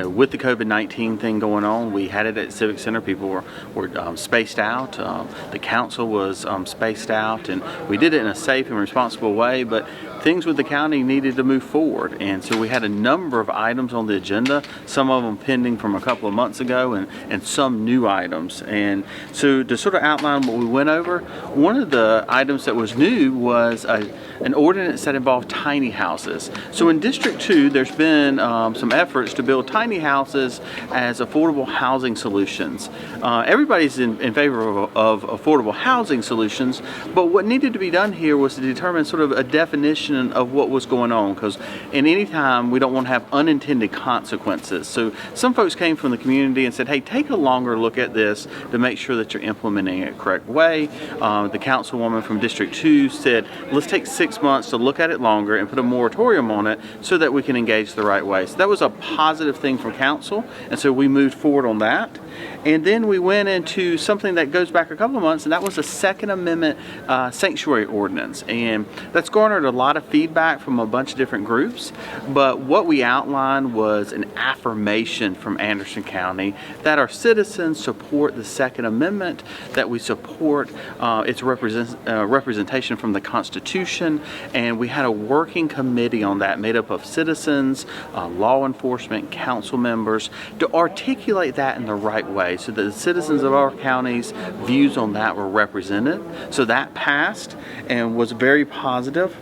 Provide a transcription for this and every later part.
with the COVID-19 thing going on, we had it at Civic Center. People were spaced out. The council was spaced out, and we did it in a safe and responsible way, but things with the county needed to move forward, and so we had a number of items on the agenda, some of them pending from a couple of months ago, and some new items. And so to sort of outline what we went over, one of the items that was new was an ordinance that involved tiny houses. So in District 2, there's been some efforts to build tiny houses as affordable housing solutions. Everybody's in favor of affordable housing solutions, but what needed to be done here was to determine sort of a definition of what was going on, because in any time we don't want to have unintended consequences. So some folks came from the community and said, hey, take a longer look at this to make sure that you're implementing it the correct way. The councilwoman from District 2 said, let's take 6 months to look at it longer and put a moratorium on it so that we can engage the right way. So that was a positive thing from council, and so we moved forward on that. And then we went into something that goes back a couple of months, and that was a Second Amendment sanctuary ordinance. And that's garnered a lot of feedback from a bunch of different groups. But what we outlined was an affirmation from Anderson County that our citizens support the Second Amendment, that we support its representation from the Constitution. And we had a working committee on that made up of citizens, law enforcement, council members, to articulate that in the right way so that the citizens of our county's views on that were represented. So that passed and was very positive.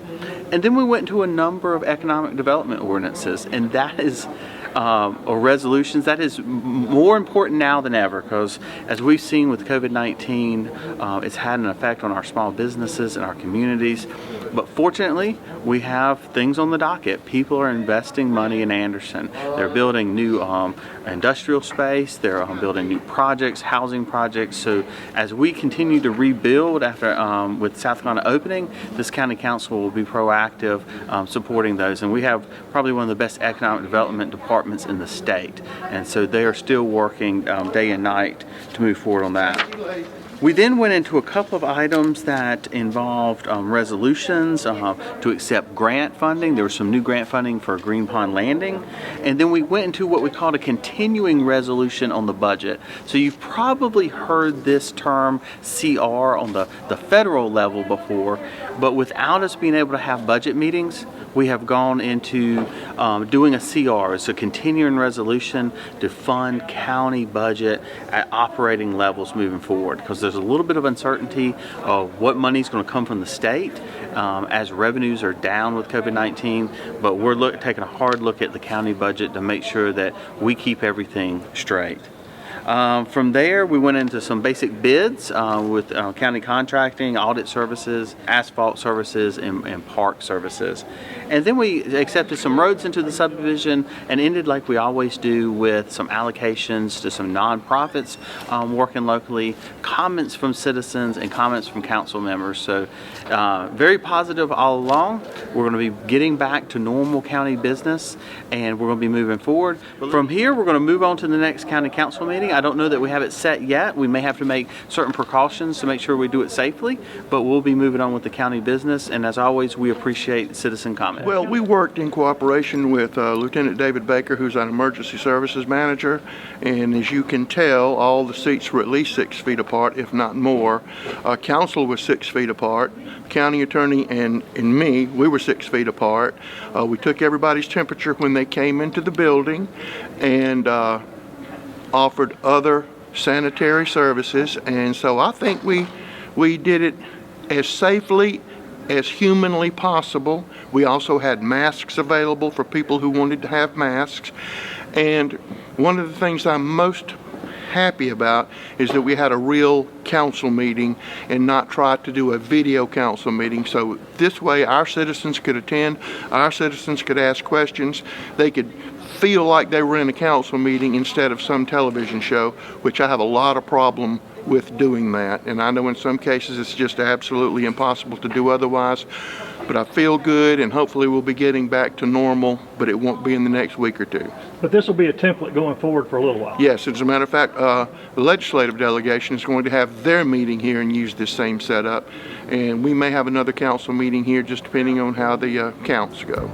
And then we went into a number of economic development ordinances, and that is or resolutions, that is more important now than ever, because as we've seen with COVID-19, it's had an effect on our small businesses and our communities. But fortunately, we have things on the docket. People are investing money in Anderson. They're building new industrial space. They're building new projects, housing projects. So as we continue to rebuild after with South Carolina opening, this county council will be proactive supporting those. And we have probably one of the best economic development departments in the state. And so they are still working day and night to move forward on that. We then went into a couple of items that involved resolutions to accept grant funding. There was some new grant funding for Green Pond Landing. And then we went into what we called a continuing resolution on the budget. So you've probably heard this term CR on the federal level before, but without us being able to have budget meetings, we have gone into doing a CR. It's a continuing resolution to fund county budget at operating levels moving forward, because there's a little bit of uncertainty of what money is going to come from the state as revenues are down with COVID-19, but we're taking a hard look at the county budget to make sure that we keep everything straight. From there, we went into some basic bids with county contracting, audit services, asphalt services, and park services. And then we accepted some roads into the subdivision and ended like we always do with some allocations to some nonprofits working locally, comments from citizens, and comments from council members. So very positive all along. We're going to be getting back to normal county business, and we're going to be moving forward. From here, we're going to move on to the next county council meeting. I don't know that we have it set yet. We may have to make certain precautions to make sure we do it safely, but we'll be moving on with the county business. And as always, we appreciate citizen comment. Well, we worked in cooperation with Lieutenant David Baker, who's an emergency services manager. And as you can tell, all the seats were at least 6 feet apart, if not more. Council was 6 feet apart. County attorney and me, we were 6 feet apart. We took everybody's temperature when they came into the building, and offered other sanitary services. And so I think we did it as safely as humanly possible. We also had masks available for people who wanted to have masks. And one of the things I'm most happy about is that we had a real council meeting and not try to do a video council meeting. So this way our citizens could attend, our citizens could ask questions, they could feel like they were in a council meeting instead of some television show, which I have a lot of problem with doing that. And I know in some cases it's just absolutely impossible to do otherwise, but I feel good, and hopefully we'll be getting back to normal, but it won't be in the next week or two. But this will be a template going forward for a little while. Yes, as a matter of fact, the legislative delegation is going to have their meeting here and use this same setup, and we may have another council meeting here just depending on how the counts go.